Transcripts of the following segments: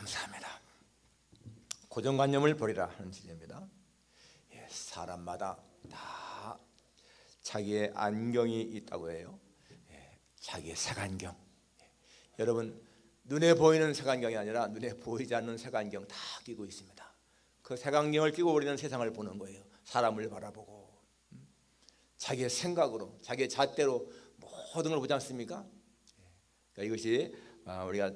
감사합니다. 고정관념을 버리라 하는 주제입니다. 사람마다 다 자기의 안경이 있다고 해요. 자기의 색안경. 여러분, 눈에 보이는 색안경이 아니라 눈에 보이지 않는 색안경 다 끼고 있습니다. 그 색안경을 끼고 우리는 세상을 보는 거예요. 사람을 바라보고 자기의 생각으로, 자기의 잣대로 모든 걸 보지 않습니까? 그러니까 이것이 우리가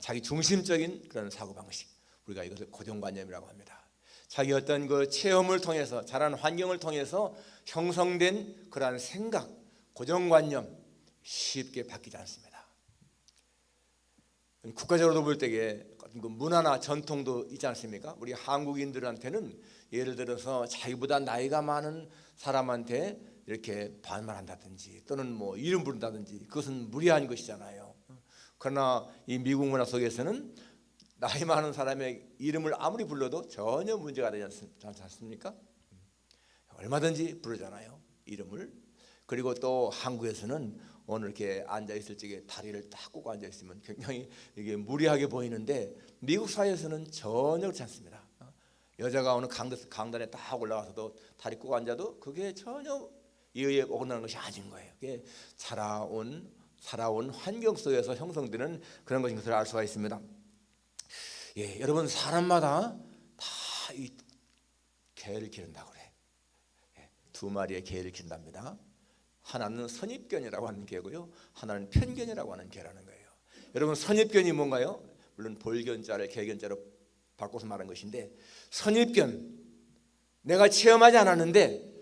자기 중심적인 그런 사고방식, 우리가 이것을 고정관념이라고 합니다. 자기 어떤 그 체험을 통해서, 자란 환경을 통해서 형성된 그러한 생각, 고정관념 쉽게 바뀌지 않습니다. 국가적으로도 볼 때에 문화나 전통도 있지 않습니까? 우리 한국인들한테는 예를 들어서 자기보다 나이가 많은 사람한테 이렇게 반말한다든지 또는 뭐 이름 부른다든지 그것은 무리한 것이잖아요. 그러나 이 미국 문화 속에서는 나이 많은 사람의 이름을 아무리 불러도 전혀 문제가 되지 않습니까? 얼마든지 부르잖아요, 이름을. 그리고 또 한국에서는 오늘 이렇게 앉아 있을 적에 다리를 딱 꼭 앉아 있으면 굉장히 이게 무리하게 보이는데 미국 사회에서는 전혀 그렇지 않습니다. 여자가 오늘 강단에 딱 올라가서도 다리 꼭 앉아도 그게 전혀 이의에 어긋나는 것이 아닌 거예요. 그게 살아온 환경 속에서 형성되는 그런 것인 것을 알 수가 있습니다. 여러분, 사람마다 다 이 개를 기른다고 그래. 두 마리의 개를 기른답니다. 하나는 선입견이라고 하는 개고요, 하나는 편견이라고 하는 개라는 거예요. 여러분, 선입견이 뭔가요? 물론 볼견자를 개견자로 바꿔서 말한 것인데, 선입견, 내가 체험하지 않았는데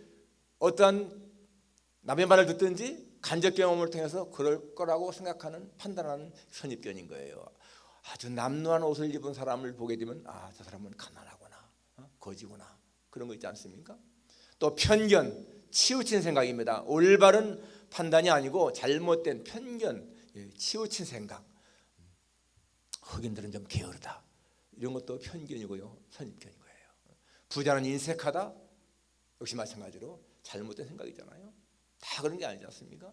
어떤 남의 말을 듣든지 간접 경험을 통해서 그럴 거라고 생각하는, 판단하는 선입견인 거예요. 아주 남루한 옷을 입은 사람을 보게 되면 저 사람은 가난하구나, 거지구나, 그런 거 있지 않습니까? 또 편견, 치우친 생각입니다. 올바른 판단이 아니고 잘못된 편견, 치우친 생각. 흑인들은 좀 게으르다, 이런 것도 편견이고요, 선입견인 거예요. 부자는 인색하다, 역시 마찬가지로 잘못된 생각이잖아요. 다 그런 게 아니지 않습니까?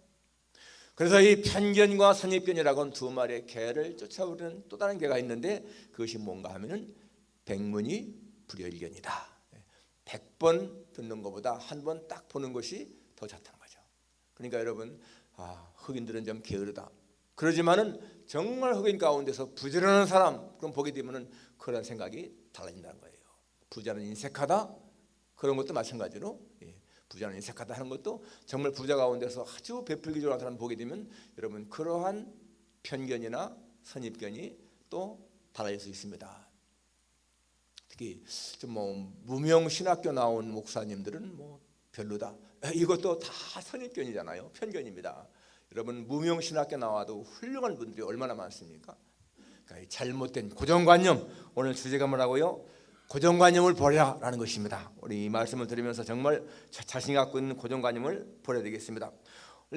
그래서 이 편견과 선입견이라고는 두 마리의 개를 쫓아오르는 또 다른 개가 있는데, 그것이 뭔가 하면은 백문이 불여일견이다. 100번 듣는 것보다 한 번 딱 보는 것이 더 좋다는 거죠. 그러니까 여러분, 흑인들은 좀 게으르다, 그러지만은 정말 흑인 가운데서 부지런한 사람, 그럼 보게 되면은 그런 생각이 달라진다는 거예요. 부자는 인색하다, 그런 것도 마찬가지로, 부자는 인색하다 하는 것도 정말 부자 가운데서 아주 베풀기 좋은 사람 보게 되면 여러분, 그러한 편견이나 선입견이 또 달라질 수 있습니다. 특히 좀 무명 신학교 나온 목사님들은 별로다, 이것도 다 선입견이잖아요, 편견입니다. 여러분, 무명 신학교 나와도 훌륭한 분들이 얼마나 많습니까? 그러니까 잘못된 고정관념, 오늘 주제가 뭐라고요? 고정관념을 버려라라는 것입니다. 우리 이 말씀을 들으면서 정말 자신이 갖고 있는 고정관념을 버려야 되겠습니다.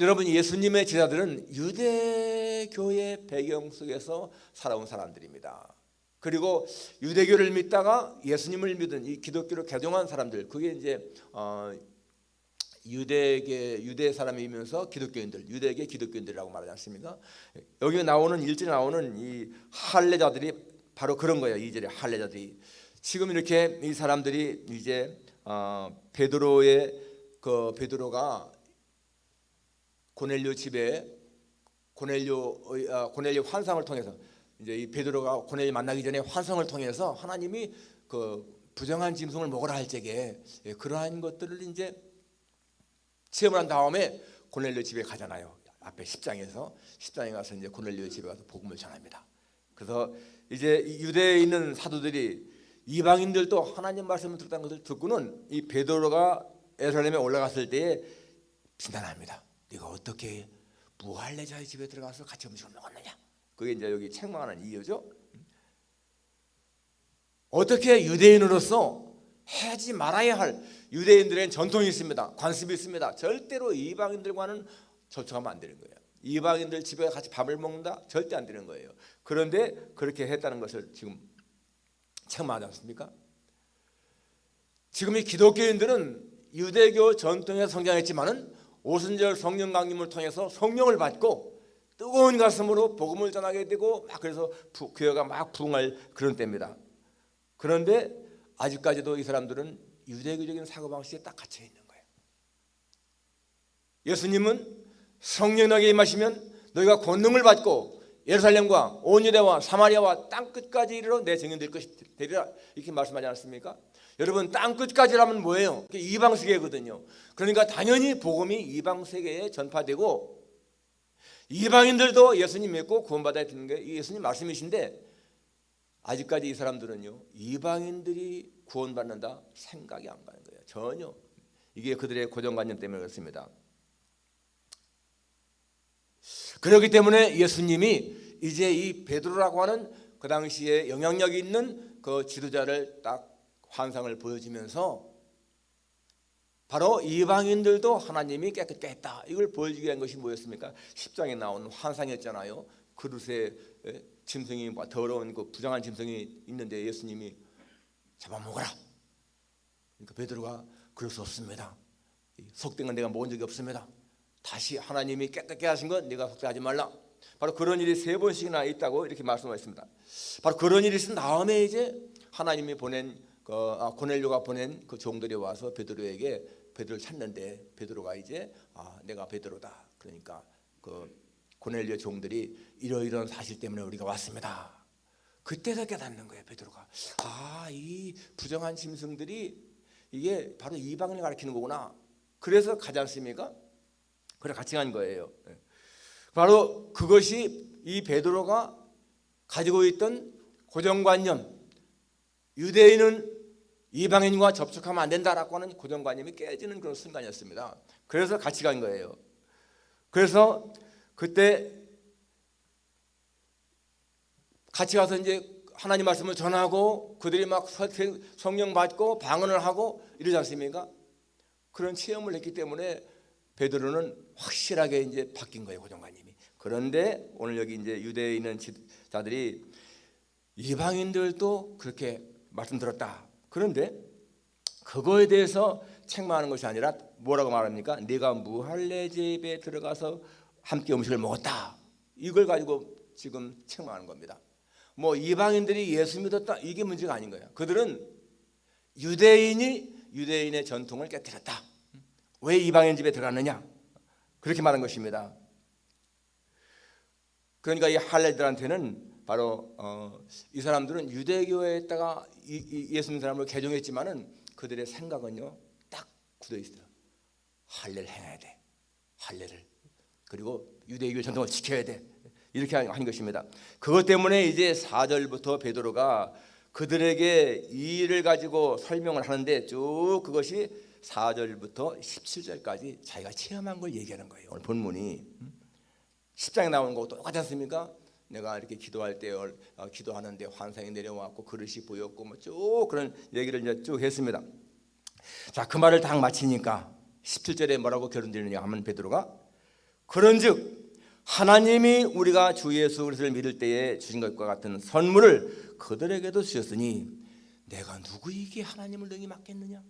여러분, 예수님의 제자들은 유대교의 배경 속에서 살아온 사람들입니다. 그리고 유대교를 믿다가 예수님을 믿은 이 기독교로 개종한 사람들, 그게 이제 유대 사람이면서 기독교인들, 유대계 기독교인들이라고 말하지 않습니까? 여기 나오는 1절에 나오는 이 할례자들이 바로 그런 거예요. 2절에 할례자들이 지금 이렇게 이 사람들이 이제 베드로가 고넬료 집에 고넬료 환상을 통해서, 이제 이 베드로가 고넬료 만나기 전에 환상을 통해서 하나님이 그 부정한 짐승을 먹으라 할 적에 그러한 것들을 이제 체험을 한 다음에 고넬료 집에 가잖아요. 앞에 10장에 가서 이제 고넬료 집에 가서 복음을 전합니다. 그래서 이제 유대에 있는 사도들이, 이방인들도 하나님 말씀을 듣다는 것을 듣고는 이 베드로가 예루살렘에 올라갔을 때에 비난합니다. 네가 어떻게 무할례자의 집에 들어가서 같이 음식을 먹었느냐? 그게 이제 여기 책망하는 이유죠. 어떻게 유대인으로서 하지 말아야 할, 유대인들의 전통이 있습니다. 관습이 있습니다. 절대로 이방인들과는 접촉하면 안 되는 거예요. 이방인들 집에 같이 밥을 먹는다? 절대 안 되는 거예요. 그런데 그렇게 했다는 것을 지금 책망하지 않습니까? 지금 이 기독교인들은 유대교 전통에서 성장했지만은 오순절 성령 강림을 통해서 성령을 받고 뜨거운 가슴으로 복음을 전하게 되고 막 그래서 교회가 막 부흥할 그런 때입니다. 그런데 아직까지도 이 사람들은 유대교적인 사고방식에 딱 갇혀 있는 거예요. 예수님은 성령에게 임하시면 너희가 권능을 받고 예루살렘과 온 유대와 사마리아와 땅끝까지 이르러 내 증인 될 것이 되리라 이렇게 말씀하지 않았습니까? 여러분 땅끝까지라면 뭐예요? 이방 세계거든요. 그러니까 당연히 복음이 이방 세계에 전파되고 이방인들도 예수님 믿고 구원받아야 되는 게 예수님 말씀이신데 아직까지 이 사람들은요 이방인들이 구원받는다 생각이 안 가는 거예요. 전혀. 이게 그들의 고정관념 때문에 그렇습니다. 그렇기 때문에 예수님이 이제 이 베드로라고 하는 그 당시에 영향력이 있는 그 지도자를 딱 환상을 보여주면서 바로 이방인들도 하나님이 깨끗게 했다 이걸 보여주기 위한 것이 뭐였습니까? 10장에 나온 환상이었잖아요. 그릇에 짐승이 더러운 그 부정한 짐승이 있는데 예수님이 잡아먹어라. 그러니까 베드로가 그럴 수 없습니다. 속된 건 내가 먹은 적이 없습니다. 다시 하나님이 깨끗게 하신 건 네가 속죄하지 말라. 바로 그런 일이 3번씩이나 있다고 이렇게 말씀하셨습니다. 바로 그런 일이 있은 다음에 이제 하나님이 보낸 고넬료가 보낸 그 종들이 와서 베드로에게 베드로를 찾는데 베드로가 이제 내가 베드로다. 그러니까 그 고넬료 종들이 이러이러한 사실 때문에 우리가 왔습니다. 그때서 깨닫는 거예요. 베드로가 이 부정한 짐승들이 이게 바로 이방인을 가리키는 거구나. 그래서 가지 않습니까? 그래 같이 간 거예요. 바로 그것이 이 베드로가 가지고 있던 고정관념, 유대인은 이방인과 접촉하면 안 된다라고 하는 고정관념이 깨지는 그런 순간이었습니다. 그래서 같이 간 거예요. 그래서 그때 같이 가서 이제 하나님 말씀을 전하고 그들이 막 성령 받고 방언을 하고 이러지 않습니까? 그런 체험을 했기 때문에 베드로는 확실하게 이제 바뀐 거예요, 고정관념이. 그런데 오늘 여기 이제 유대에 있는 자들이 이방인들도 그렇게 말씀 들었다. 그런데 그거에 대해서 책망하는 것이 아니라 뭐라고 말합니까? 네가 무할례 집에 들어가서 함께 음식을 먹었다. 이걸 가지고 지금 책망하는 겁니다. 뭐 이방인들이 예수 믿었다 이게 문제가 아닌 거예요. 그들은 유대인의 전통을 깨뜨렸다. 왜 이방인 집에 들어갔느냐? 그렇게 말한 것입니다. 그러니까 이 할례들한테는 바로 이 사람들은 유대교에다가 예수 믿는 사람을 개종했지만은 그들의 생각은요 딱 굳어 있어요. 할례를 행해야 돼. 할례를. 그리고 유대교 전통을 지켜야 돼. 이렇게 한 것입니다. 그것 때문에 이제 4절부터 베드로가 그들에게 이 일을 가지고 설명을 하는데 쭉 그것이 4절부터 17절까지 자기가 체험한 걸 얘기하는 거예요. 오늘 본문이 10장에 나오는 거 똑같지 않습니까? 내가 이렇게 기도할 때 기도하는데 환상이 내려왔고 그릇이 보였고 뭐 쭉 그런 얘기를 이제 쭉 했습니다. 자, 그 말을 딱 마치니까 17절에 뭐라고 결론지느냐 하면 베드로가 그런즉 하나님이 우리가 주 예수 그리스도를 믿을 때에 주신 것과 같은 선물을 그들에게도 주셨으니 내가 누구에게 하나님을 능히 맡겠느냐?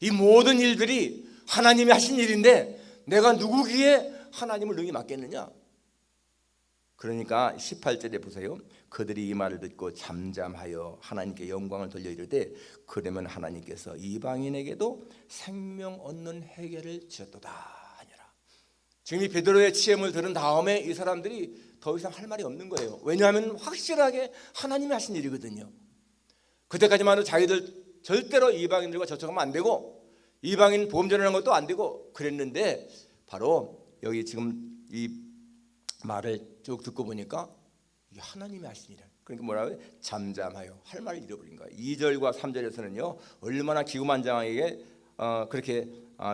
이 모든 일들이 하나님이 하신 일인데 내가 누구기에 하나님을 능히 맡겠느냐? 그러니까 18절에 보세요. 그들이 이 말을 듣고 잠잠하여 하나님께 영광을 돌려 이르되 그러면 하나님께서 이방인에게도 생명 얻는 해결을 주셨도다. 지금 이 베드로의 체험을 들은 다음에 이 사람들이 더 이상 할 말이 없는 거예요. 왜냐하면 확실하게 하나님이 하신 일이거든요. 그때까지만 해도 자기들 절대로 이방인들과 접촉하면 안 되고 이방인 보험 전하는 것도 안 되고 그랬는데 바로 여기 지금 이 말을 쭉 듣고 보니까 이게 하나님이 하신 일이에요. 그러니까 뭐라고요? 잠잠하여 할 말을 잃어버린 거예요. 2절과 3절에서는요 얼마나 기구만장하게 그렇게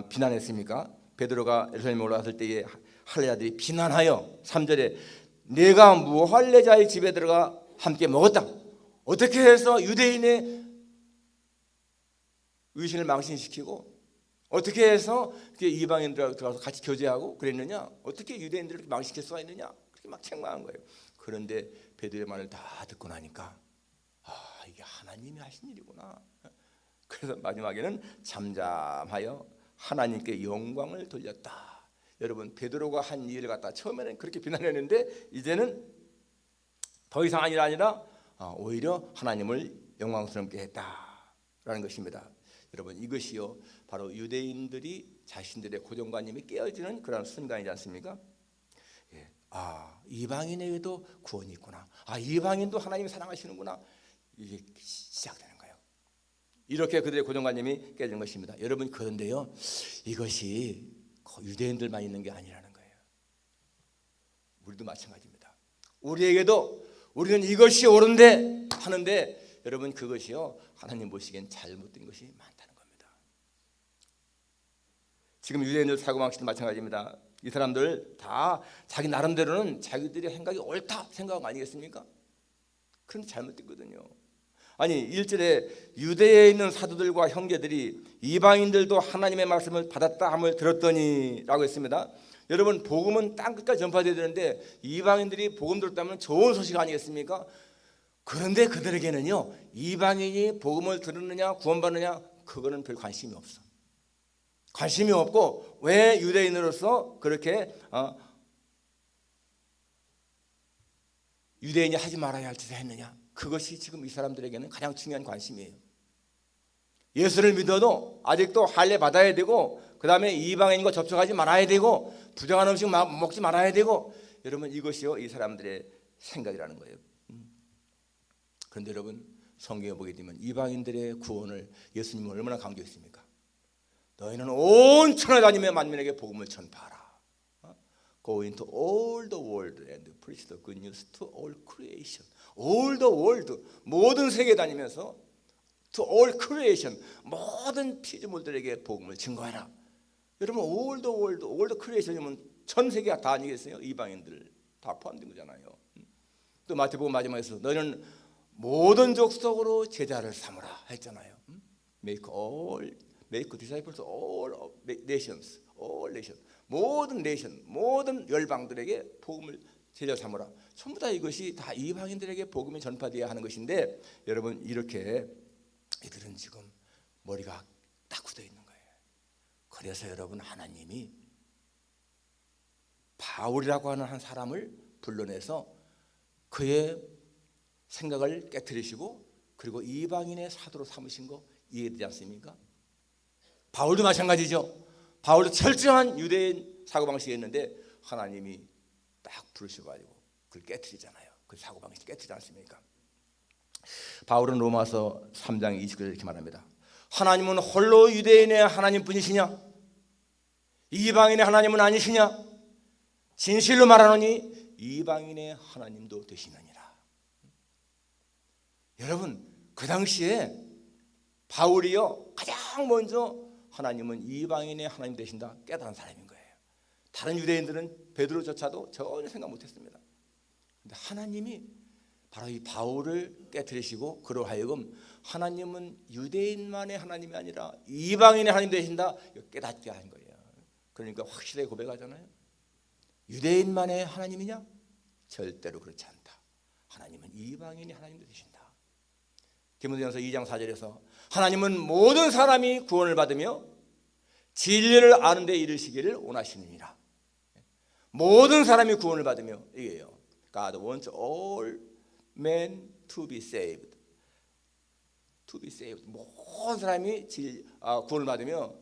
비난했습니까? 베드로가 예루살렘에 올라왔을 때에 할례자들이 비난하여 3절에 내가 무할례자의 집에 들어가 함께 먹었다. 어떻게 해서 유대인의 의신을 망신시키고 어떻게 해서 이방인들하고 들어가서 같이 교제하고 그랬느냐? 어떻게 유대인들을 망신시킬 수가 있느냐? 그렇게 막 책망한 거예요. 그런데 베드로의 말을 다 듣고 나니까 이게 하나님이 하신 일이구나. 그래서 마지막에는 잠잠하여 하나님께 영광을 돌렸다. 여러분 베드로가 한 일을 갖다 처음에는 그렇게 비난했는데 이제는 더 이상 아니라 오히려 하나님을 영광스럽게 했다라는 것입니다. 여러분 이것이요 바로 유대인들이 자신들의 고정관념이 깨어지는 그런 순간이지 않습니까? 예. 이방인에게도 구원이 있구나. 이방인도 하나님이 사랑하시는구나. 이게 시작되는 거예요. 이렇게 그들의 고정관념이 깨지는 것입니다. 여러분 그런데요 이것이 유대인들만 있는 게 아니라는 거예요. 우리도 마찬가지입니다. 우리는 이것이 옳은데 하는데 여러분 그것이요 하나님 보시기엔 잘못된 것이 많다는 겁니다. 지금 유대인들 사고방식도 마찬가지입니다. 이 사람들 다 자기 나름대로는 자기들의 생각이 옳다 생각 아니겠습니까? 그런데 잘못됐거든요. 아니 1절에 유대에 있는 사도들과 형제들이 이방인들도 하나님의 말씀을 받았다 함을 들었더니 라고 했습니다. 여러분 복음은 땅끝까지 전파되어야 되는데 이방인들이 복음 들었다면 좋은 소식 아니겠습니까? 그런데 그들에게는요 이방인이 복음을 들었느냐 구원받느냐 그거는 별 관심이 없어. 관심이 없고 왜 유대인으로서 그렇게 유대인이 하지 말아야 할 짓을 했느냐, 그것이 지금 이 사람들에게는 가장 중요한 관심이에요. 예수를 믿어도 아직도 할례 받아야 되고 그 다음에 이방인과 접촉하지 말아야 되고 부정한 음식 먹지 말아야 되고 여러분 이것이요 이 사람들의 생각이라는 거예요. 그런데 여러분 성경에 보게 되면 이방인들의 구원을 예수님은 얼마나 강조했습니까? 너희는 온 천하 다니며 만민에게 복음을 전파하라. Go into all the world and preach the good news to all creation. All the world, 모든 세계 다니면서 to all creation, 모든 피조물들에게 복음을 증거해라. 여러분 all the world, all the creation이면 전 세계가 다 아니겠어요? 이방인들 다 포함된 거잖아요. 또 마태복음 마지막에서 너희는 모든 족속으로 제자를 삼으라 했잖아요. Make disciples all nations, all nations. 모든 네이션, 모든 열방들에게 복음을 제자 삼으라. 전부 다 이것이 다 이방인들에게 복음이 전파되어야 하는 것인데 여러분 이렇게 이들은 지금 머리가 딱 굳어 있는 거예요. 그래서 여러분 하나님이 바울이라고 하는 한 사람을 불러내서 그의 생각을 깨트리시고 그리고 이방인의 사도로 삼으신 거 이해되지 않습니까? 바울도 마찬가지죠. 바울도 철저한 유대인 사고방식이었는데 하나님이 딱 부르셔가지고 그걸 깨트리잖아요. 그 사고방식이 깨트리지 않습니까? 바울은 로마서 3장 29절 이렇게 말합니다. 하나님은 홀로 유대인의 하나님뿐이시냐? 이방인의 하나님은 아니시냐? 진실로 말하노니 이방인의 하나님도 되시느니라. 여러분 그 당시에 바울이요 가장 먼저 하나님은 이방인의 하나님 되신다 깨달은 사람인 거예요. 다른 유대인들은 베드로조차도 전혀 생각 못했습니다. 근데 하나님이 바로 이 바울을 깨트리시고 그로 하여금 하나님은 유대인만의 하나님이 아니라 이방인의 하나님 되신다 깨닫게 한 거예요. 그러니까 확실하게 고백하잖아요. 유대인만의 하나님이냐? 절대로 그렇지 않다. 하나님은 이방인의 하나님 되신다. 디모데전서 2장 4절에서 하나님은 모든 사람이 구원을 받으며 진리를 아는 데 이르시기를 원하시느니라. 모든 사람이 구원을 받으며 이게요. God wants all men to be saved. To be saved. 모든 사람이 구원을 받으며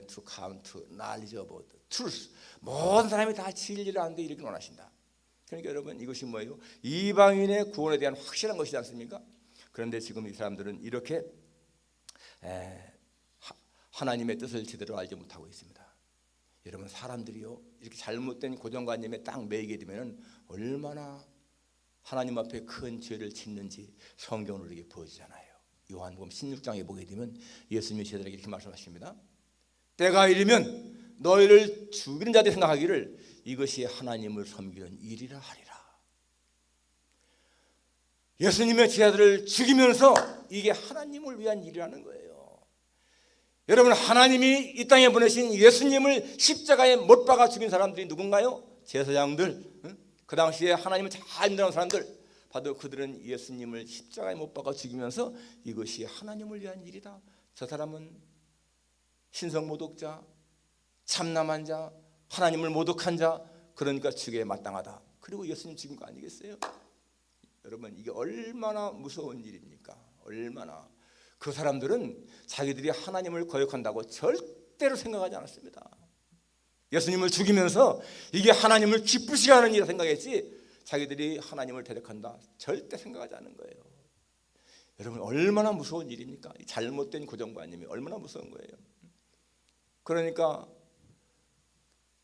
to come to knowledge of the truth. 모든 사람이 다 진리를 아는 데 이르기를 원하신다. 그러니까 여러분 이것이 뭐예요? 이방인의 구원에 대한 확실한 것이지 않습니까? 그런데 지금 이 사람들은 이렇게 하나님의 뜻을 제대로 알지 못하고 있습니다. 여러분 사람들이요 이렇게 잘못된 고정관념에 딱 매이게 되면 얼마나 하나님 앞에 큰 죄를 짓는지 성경으로 이렇게 보여지잖아요. 요한복음 16장에 보게 되면 예수님이 제자들에게 이렇게 말씀하십니다. 때가 이르면 너희를 죽이는 자들이 생각하기를 이것이 하나님을 섬기는 일이라 하리라. 예수님의 제자들을 죽이면서 이게 하나님을 위한 일이라는 거예요. 여러분 하나님이 이 땅에 보내신 예수님을 십자가에 못 박아 죽인 사람들이 누군가요? 제사장들, 그 당시에 하나님을 잘 믿는 사람들, 바로 그들은 예수님을 십자가에 못 박아 죽이면서 이것이 하나님을 위한 일이다. 저 사람은 신성모독자, 참남한 자, 하나님을 모독한 자, 그러니까 죽여야 마땅하다. 그리고 예수님 죽인 거 아니겠어요? 여러분, 이게 얼마나 무서운 일입니까? 얼마나. 그 사람들은 자기들이 하나님을 거역한다고 절대로 생각하지 않았습니다. 예수님을 죽이면서 이게 하나님을 기쁘시게 하는 일이라 생각했지, 자기들이 하나님을 대적한다 절대 생각하지 않은 거예요. 여러분, 얼마나 무서운 일입니까? 잘못된 고정관념이 얼마나 무서운 거예요. 그러니까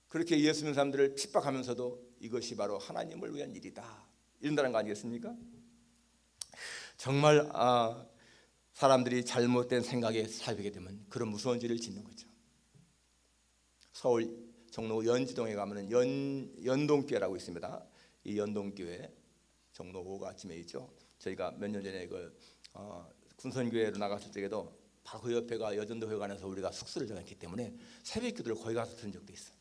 그렇게 예수 믿는 사람들을 핍박하면서도 이것이 바로 하나님을 위한 일이다, 이런다는 거 아니겠습니까? 정말 사람들이 잘못된 생각에 살게 되면 그런 무서운 죄를 짓는 거죠. 서울 종로 연지동에 가면은 연동교회라고 있습니다. 이 연동교회 종로 5가쯤에 있죠. 저희가 몇 년 전에 군선교회로 나갔을 때에도 바로 그 옆에가 여전도회관에서 우리가 숙소를 정했기 때문에 새벽기도를 거기 가서 들은 적도 있어요.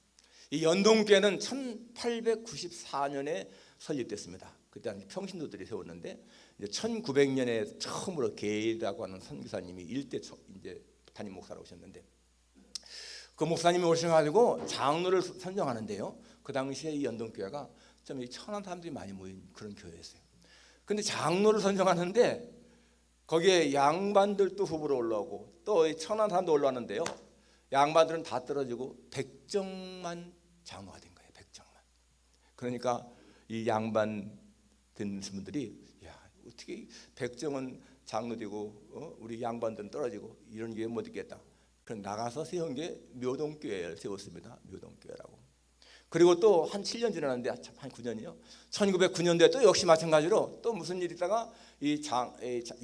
이 연동교회는 1894년에 설립됐습니다. 그때 평신도들이 세웠는데, 이제 1900년에 처음으로 게이라고 하는 선교사님이 일대 이제 담임 목사로 오셨는데, 그 목사님이 오셔가지고 장로를 선정하는데요. 그 당시에 이 연동교회가 좀 천한 사람들이 많이 모인 그런 교회였어요. 근데 장로를 선정하는데 거기에 양반들도 후보로 올라오고 또 천한 사람도 올라왔는데요. 양반들은 다 떨어지고 백정만 장로가 된 거예요. 백정만. 그러니까 이 양반 된 분들이, 야, 어떻게 백정은 장로되고 우리 양반들은 떨어지고 이런 게 못 있겠다. 그럼 나가서 세운 게 묘동교회를 세웠습니다. 묘동교회라고. 그리고 또 한 7년 지났는데, 한 9년이요. 1909년도에 또 역시 마찬가지로 또 무슨 일이 있다가 이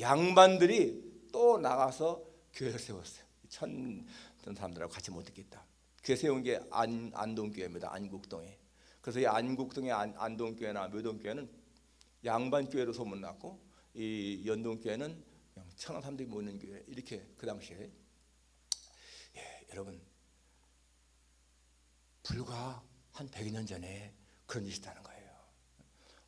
양반들이 또 나가서 교회를 세웠어요. 천 사람들하고 같이 못 있겠다. 그 세운 게 안동교회입니다. 안국동에. 그래서 이 안국동의 안동교회나 묘동교회는 양반교회로 소문났고, 이 연동교회는 그냥 천한 사람들이 모이는 교회, 이렇게 그 당시에. 여러분, 불과 한 100년 전에 그런 일이 있다는 거예요.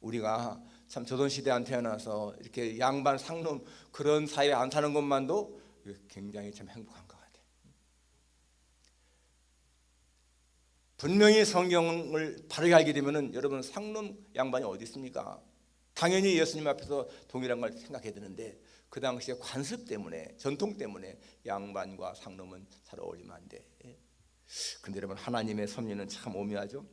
우리가 참 조선시대 안 태어나서 이렇게 양반 상놈 그런 사이에 안 사는 것만도 굉장히 참 행복한 것 같아요. 분명히 성경을 바르게 알게 되면은 여러분, 상놈 양반이 어디 있습니까? 당연히 예수님 앞에서 동일한 걸 생각해야 되는데, 그 당시에 관습 때문에, 전통 때문에 양반과 상놈은 잘 어울리면 안 돼. 그런데 여러분, 하나님의 섭리는 참 오묘하죠.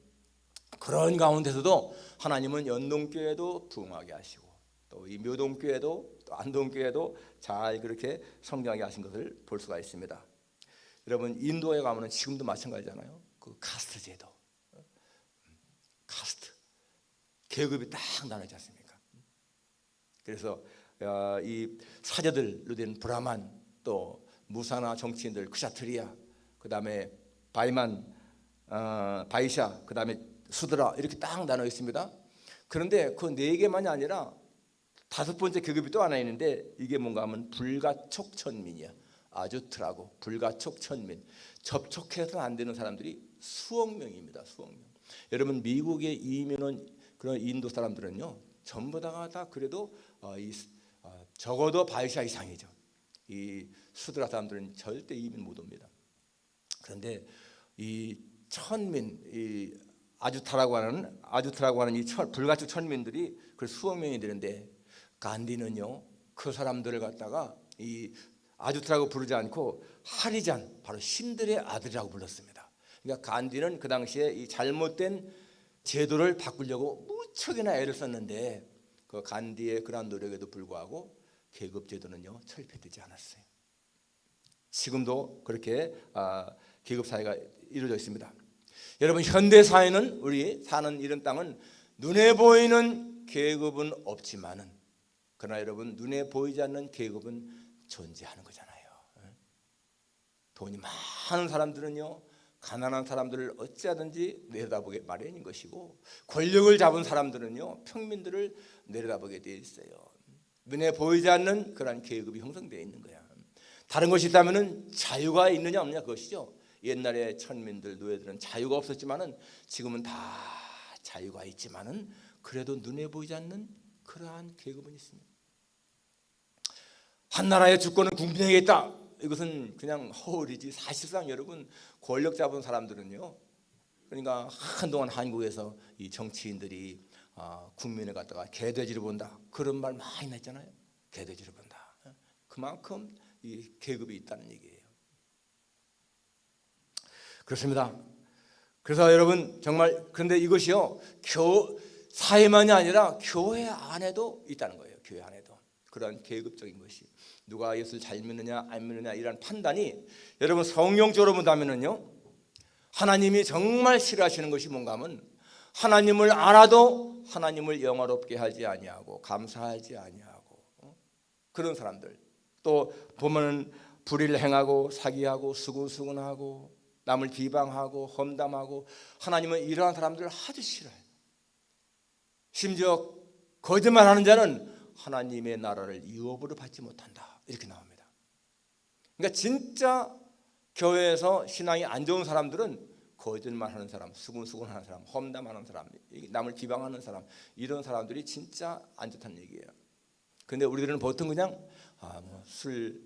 그런 가운데서도 하나님은 연동교회도 부흥하게 하시고, 또 이 묘동교회도, 또 안동교회도 잘 그렇게 성장하게 하신 것을 볼 수가 있습니다. 여러분, 인도에 가면 지금도 마찬가지잖아요. 그 카스트 제도, 카스트 계급이 딱 나눠지 않습니까? 그래서 이 사제들로 된 브라만, 또 무사나 정치인들 크샤트리아, 그 다음에 바이샤, 그 다음에 수드라, 이렇게 딱 나눠 있습니다. 그런데 그 4개만이 아니라 5번째 계급이 또 하나 있는데, 이게 뭔가 하면 불가촉천민이야. 아주트라고, 불가촉천민. 접촉해서는 안 되는 사람들이 수억 명입니다. 수억 명. 여러분, 미국에 이민 온 그런 인도 사람들은요, 전부 다 그래도 적어도 바이샤 이상이죠. 이 수드라 사람들은 절대 이민 못 옵니다. 그런데 이 천민, 이 아주트라고 하는 이 불가촉 천민들이 그 수억 명이 되는데, 간디는요 그 사람들을 갖다가 이 아주트라고 부르지 않고 하리잔, 바로 신들의 아들이라고 불렀습니다. 그러니까 간디는 그 당시에 이 잘못된 제도를 바꾸려고 무척이나 애를 썼는데, 그 간디의 그러한 노력에도 불구하고 계급 제도는요 철폐되지 않았어요. 지금도 그렇게 계급 사회가 이루어져 있습니다. 여러분, 현대 사회는, 우리 사는 이런 땅은 눈에 보이는 계급은 없지만은, 그러나 여러분, 눈에 보이지 않는 계급은 존재하는 거잖아요. 돈이 많은 사람들은요 가난한 사람들을 어찌하든지 내려다보게 마련인 것이고, 권력을 잡은 사람들은요 평민들을 내려다보게 되어 있어요. 눈에 보이지 않는 그러한 계급이 형성되어 있는 거야. 다른 것이 있다면은 자유가 있느냐 없느냐, 그것이죠. 옛날에 천민들, 노예들은 자유가 없었지만은 지금은 다 자유가 있지만은 그래도 눈에 보이지 않는 그러한 계급은 있습니다. 한 나라의 주권은 국민에게 있다, 이것은 그냥 허울이지, 사실상 여러분, 권력 잡은 사람들은요 그러니까 한동안 한국에서 이 정치인들이 국민을 갖다가 개돼지로 본다 그런 말 많이 했잖아요. 개돼지로 본다. 그만큼 이 계급이 있다는 얘기예요. 그렇습니다. 그래서 여러분 정말 그런데 이것이요 사회만이 아니라 교회 안에도 있다는 거예요. 교회 안에도 그런 계급적인 것이 누가 예수를 잘 믿느냐 안 믿느냐 이런 판단이 여러분 성경적으로 본다면은요 하나님이 정말 싫어하시는 것이 뭔가 하면 하나님을 알아도 하나님을 영화롭게 하지 아니하고 감사하지 아니하고 그런 사람들 또 보면은 불의를 행하고 사기하고 수구수gun하고 남을 비방하고 험담하고 하나님은 이러한 사람들을 아주 싫어해요. 심지어 거짓말하는 자는 하나님의 나라를 유업으로 받지 못한다 이렇게 나옵니다. 그러니까 진짜 교회에서 신앙이 안 좋은 사람들은 거짓말하는 사람, 수군수군하는 사람, 험담하는 사람, 남을 비방하는 사람 이런 사람들이 진짜 안 좋다는 얘기예요. 그런데 우리들은 보통 그냥 술,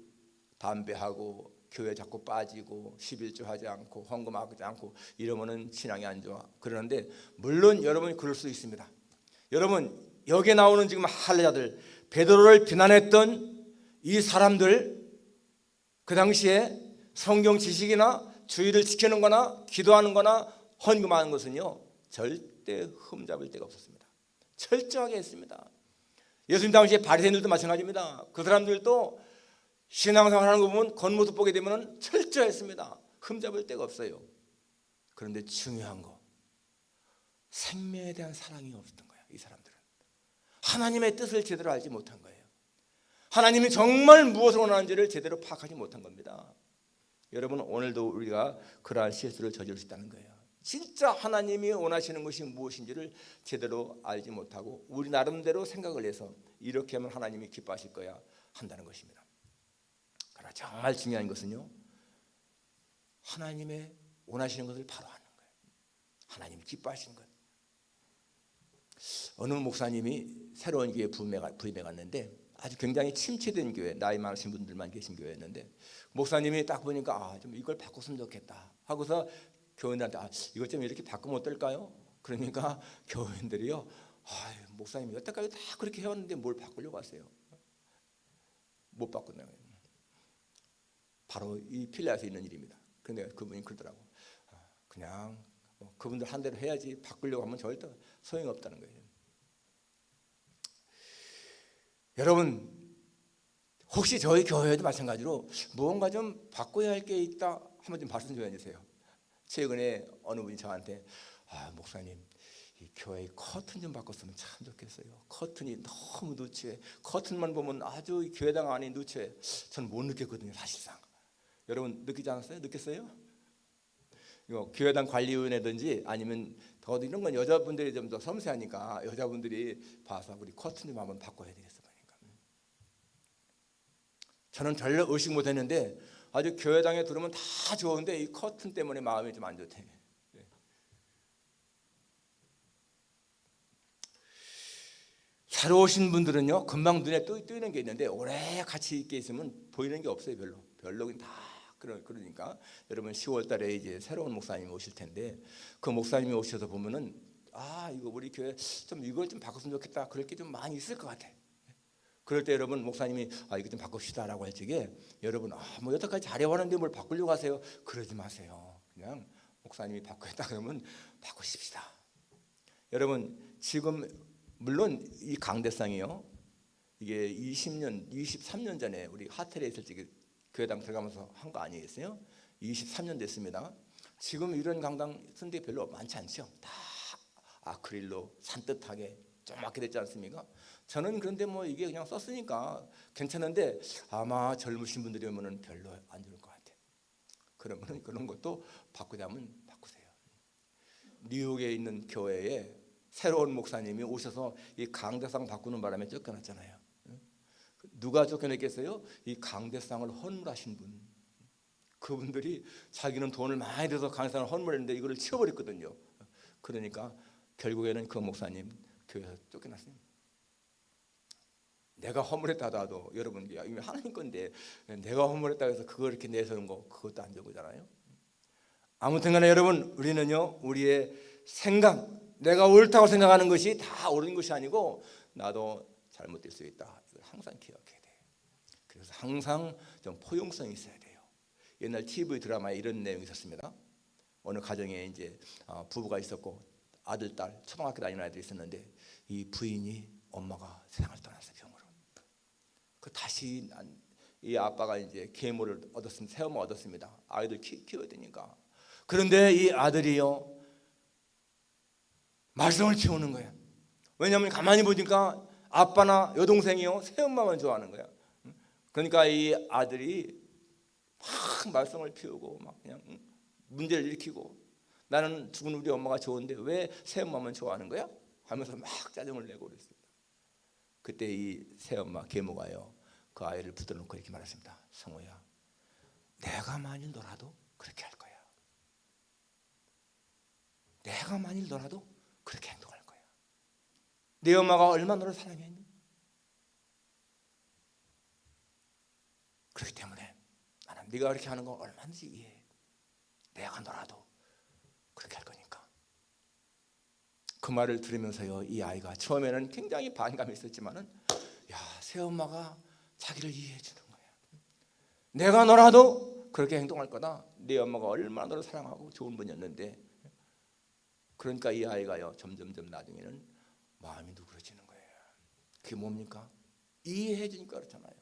담배하고 교회 자꾸 빠지고 11조 하지 않고 헌금하지 않고 이러면은 신앙이 안 좋아. 그러는데 물론 여러분이 그럴 수 있습니다. 여러분 여기에 나오는 지금 할례자들 베드로를 비난했던 이 사람들 그 당시에 성경 지식이나 주의를 지키는 거나 기도하는 거나 헌금하는 것은요 절대 흠잡을 데가 없었습니다. 철저하게 했습니다. 예수님 당시에 바리새인들도 마찬가지입니다. 그 사람들도 신앙생활 하는 거 보면 겉모습 보게 되면 철저했습니다. 흠잡을 데가 없어요. 그런데 중요한 거 생명에 대한 사랑이 없었던 거예요. 이 사람들은 하나님의 뜻을 제대로 알지 못한 거예요. 하나님이 정말 무엇을 원하는지를 제대로 파악하지 못한 겁니다. 여러분 오늘도 우리가 그러한 실수를 저지를 수 있다는 거예요. 진짜 하나님이 원하시는 것이 무엇인지를 제대로 알지 못하고 우리 나름대로 생각을 해서 이렇게 하면 하나님이 기뻐하실 거야 한다는 것입니다. 그러나 정말 중요한 것은요 하나님의 원하시는 것을 바로 하는 거예요. 하나님이 기뻐하시는 것. 어느 목사님이 새로운 교회에 부임해 갔는데 아주 굉장히 침체된 교회, 나이 많으신 분들만 계신 교회였는데 목사님이 딱 보니까 좀 이걸 바꿨으면 좋겠다 하고서 교인들한테 이것 좀 이렇게 바꾸면 어떨까요? 그러니까 교인들이요 목사님이 여태까지 다 그렇게 해왔는데 뭘 바꾸려고 하세요? 못 바꾼다는 거예요. 바로 이 필리아에 있는 일입니다. 그런데 그분이 그러더라고 그냥 그분들 한 대로 해야지 바꾸려고 하면 절대 소용이 없다는 거예요. 여러분 혹시 저희 교회도 마찬가지로 무언가 좀 바꿔야 할 게 있다 하면 좀 말씀 좀 해주세요. 최근에 어느 분이 저한테 목사님 이 교회 커튼 좀 바꿨으면 참 좋겠어요. 커튼이 너무 누추해. 커튼만 보면 아주 이 교회당 안이 누추해. 저는 못 느꼈거든요 사실상. 여러분 느끼지 않았어요? 느꼈어요? 이거 교회당 관리위원회든지 아니면 더 이런 건 여자분들이 좀 더 섬세하니까 여자분들이 봐서 우리 커튼 좀 한번 바꿔야 되겠어. 저는 별로 의식 못했는데 아주 교회당에 들으면 다 좋은데 이 커튼 때문에 마음이 좀 안 좋대. 새로 오신 분들은요 금방 눈에 뜨이는 게 있는데 오래 같이 있게 있으면 보이는 게 없어요. 별로 다 그러니까 여러분 10월달에 이제 새로운 목사님이 오실 텐데 그 목사님이 오셔서 보면은 이거 우리 교회 좀 이걸 좀 바꿨으면 좋겠다 그럴 게 좀 많이 있을 것 같아. 그럴 때 여러분 목사님이 이거 좀 바꿉시다라고 할 적에 여러분 뭐 여태까지 잘해왔는데 뭘 바꾸려고 하세요? 그러지 마세요. 그냥 목사님이 바꾸겠다 그러면 바꾸십시다. 여러분 지금 물론 이 강대상이요 이게 23년 전에 우리 하텔에 있을 때 교회당 들어가면서 한 거 아니겠어요? 23년 됐습니다. 지금 이런 강당 쓴 데 별로 많지 않죠. 다 아크릴로 산뜻하게 조그맣게 됐지 않습니까? 저는 그런데 뭐 이게 그냥 썼으니까 괜찮은데 아마 젊으신 분들이 오면은 별로 안 좋을 것 같아요. 그러면은 그런 것도 바꾸자면 바꾸세요. 뉴욕에 있는 교회에 새로운 목사님이 오셔서 이 강대상 바꾸는 바람에 쫓겨났잖아요. 누가 쫓겨냈겠어요? 이 강대상을 헌물하신 분. 그분들이 자기는 돈을 많이 들여서 강대상을 헌물했는데 이거를 치워버렸거든요. 그러니까 결국에는 그 목사님 교회에서 쫓겨났어요. 내가 허물했다 하더라도 여러분 이미 하나님 건데 내가 허물했다 해서 그걸 이렇게 내세우는 거 그것도 안 좋은 거잖아요. 아무튼 간에 여러분, 우리는요, 우리의 생각, 내가 옳다고 생각하는 것이 다 옳은 것이 아니고 나도 잘못될 수 있다. 이걸 항상 기억해야 돼요. 그래서 항상 좀 포용성이 있어야 돼요. 옛날 TV 드라마에 이런 내용이 있었습니다. 어느 가정에 이제 부부가 있었고 아들, 딸, 초등학교 다니는 아이들이 있었는데 이 부인이 엄마가 세상을 떠났어요, 병으로. 그 다시 이 아빠가 이제 계모를 얻었습니다. 새엄마 얻었습니다. 아이들 키워야 되니까. 그런데 이 아들이요, 말썽을 피우는 거야. 왜냐하면 가만히 보니까 아빠나 여동생이요, 새엄마만 좋아하는 거야. 그러니까 이 아들이 막 말썽을 피우고 막 그냥 문제를 일으키고, 나는 죽은 우리 엄마가 좋은데 왜 새엄마만 좋아하는 거야? 하면서 막 짜증을 내고 그랬습니다. 그때 이 새엄마 계모가요, 그 아이를 붙들어놓고 이렇게 말했습니다. 성호야, 내가 만일 너라도 그렇게 할 거야. 내가 만일 너라도 그렇게 행동할 거야. 네 엄마가 얼마나 너를 사랑했니? 그렇기 때문에 나는 네가 그렇게 하는 거 얼마든지 이해해. 내가 너라도 그렇게 할 거니까. 그 말을 들으면서요, 이 아이가 처음에는 굉장히 반감이 있었지만은, 야, 새엄마가 자기를 이해해 주는 거야. 내가 너라도 그렇게 행동할 거다. 네 엄마가 얼마나 너를 사랑하고 좋은 분이었는데. 그러니까 이 아이가요, 점점점 나중에는 마음이 누그러지는 거예요. 그게 뭡니까? 이해해 주니까 그렇잖아요.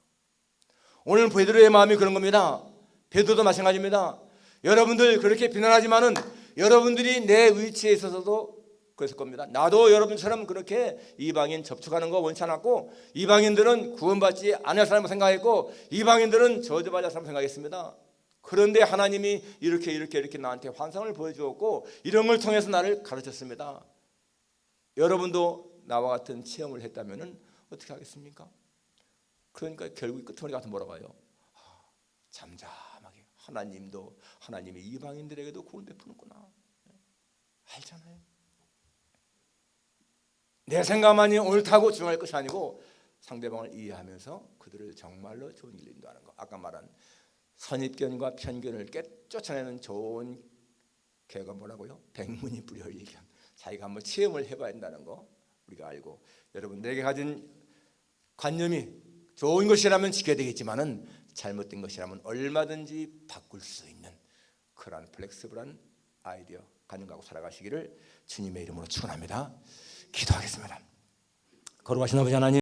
오늘 베드로의 마음이 그런 겁니다. 베드로도 마찬가지입니다. 여러분들 그렇게 비난하지만은 여러분들이 내 위치에 있어서도 그랬을 겁니다. 나도 여러분처럼 그렇게 이방인 접촉하는 거 원치 않았고, 이방인들은 구원받지 않을 사람을 생각했고, 이방인들은 저주받을 사람을 생각했습니다. 그런데 하나님이 이렇게 나한테 환상을 보여주었고, 이런 걸 통해서 나를 가르쳤습니다. 여러분도 나와 같은 체험을 했다면 어떻게 하겠습니까? 그러니까 결국 끝머리 같은 뭐라고 해요? 잠잠하게 하나님이 이방인들에게도 구원 베푸는구나. 알잖아요. 내 생각만이 옳다고 주장할 것이 아니고 상대방을 이해하면서 그들을 정말로 좋은 길로 인도하는 것. 아까 말한 선입견과 편견을 쫓아내는 좋은 개가 뭐라고요? 백문이 불여일견. 자기가 한번 체험을 해봐야 한다는 거 우리가 알고, 여러분 내게 가진 관념이 좋은 것이라면 지켜야 되겠지만은 잘못된 것이라면 얼마든지 바꿀 수 있는 그런 플렉시블한 아이디어 가지고 살아가시기를 주님의 이름으로 축원합니다. 기도하겠습니다. 거룩하신 아버지 하나님,